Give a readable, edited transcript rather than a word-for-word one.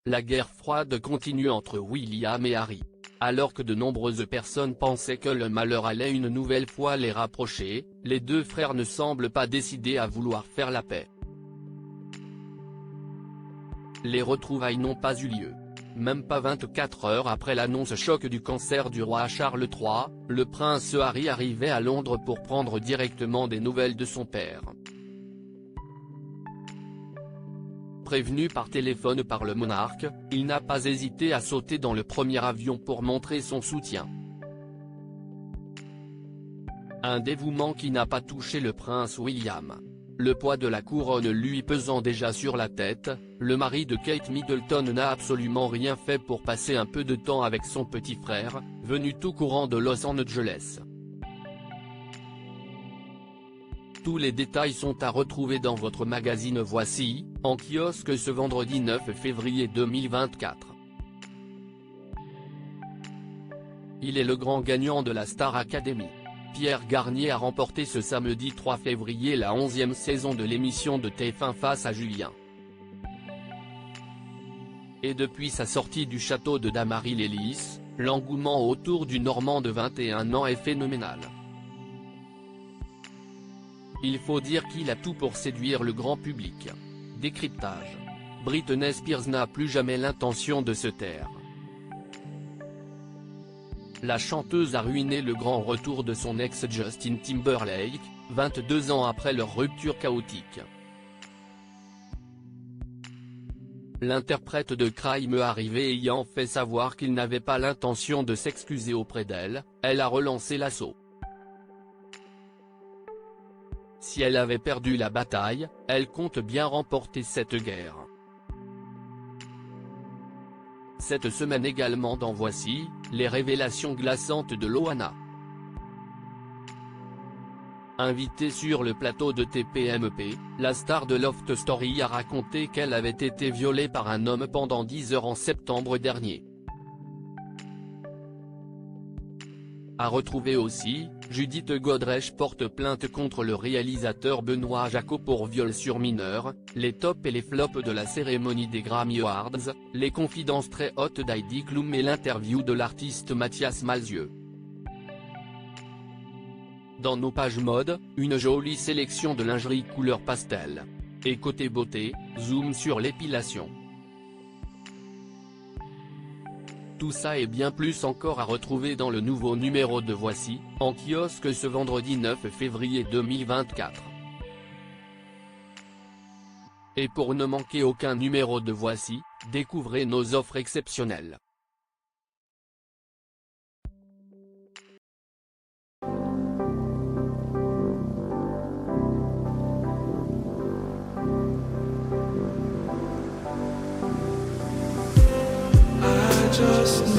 La guerre froide continue entre William et Harry. Alors que de nombreuses personnes pensaient que le malheur allait une nouvelle fois les rapprocher, les deux frères ne semblent pas décidés à vouloir faire la paix. Les retrouvailles n'ont pas eu lieu. Même pas 24 heures après l'annonce choc du cancer du roi Charles III, le prince Harry arrivait à Londres pour prendre directement des nouvelles de son père. Prévenu par téléphone par le monarque, il n'a pas hésité à sauter dans le premier avion pour montrer son soutien. Un dévouement qui n'a pas touché le prince William. Le poids de la couronne lui pesant déjà sur la tête, le mari de Kate Middleton n'a absolument rien fait pour passer un peu de temps avec son petit frère, venu tout courant de Los Angeles. Tous les détails sont à retrouver dans votre magazine Voici, en kiosque ce vendredi 9 février 2024. Il est le grand gagnant de la Star Academy. Pierre Garnier a remporté ce samedi 3 février la 11e saison de l'émission de TF1 Face à Julien. Et depuis sa sortie du château de Damary-les-Lys, l'engouement autour du Normand de 21 ans est phénoménal. Il faut dire qu'il a tout pour séduire le grand public. Décryptage. Britney Spears n'a plus jamais l'intention de se taire. La chanteuse a ruiné le grand retour de son ex Justin Timberlake, 22 ans après leur rupture chaotique. L'interprète de Crime arrivé ayant fait savoir qu'il n'avait pas l'intention de s'excuser auprès d'elle, elle a relancé l'assaut. Si elle avait perdu la bataille, elle compte bien remporter cette guerre. Cette semaine également dans Voici, les révélations glaçantes de Loana. Invitée sur le plateau de TPMP, la star de Loft Story a raconté qu'elle avait été violée par un homme pendant 10 heures en septembre dernier. À retrouver aussi, Judith Godrèche porte plainte contre le réalisateur Benoît Jacot pour viol sur mineur, les tops et les flops de la cérémonie des Grammy Awards, les confidences très hautes d'Heidi Klum et l'interview de l'artiste Mathias Malzieu. Dans nos pages mode, une jolie sélection de lingerie couleur pastel. Et côté beauté, zoom sur l'épilation. Tout ça et bien plus encore à retrouver dans le nouveau numéro de Voici, en kiosque ce vendredi 9 février 2024. Et pour ne manquer aucun numéro de Voici, découvrez nos offres exceptionnelles. Just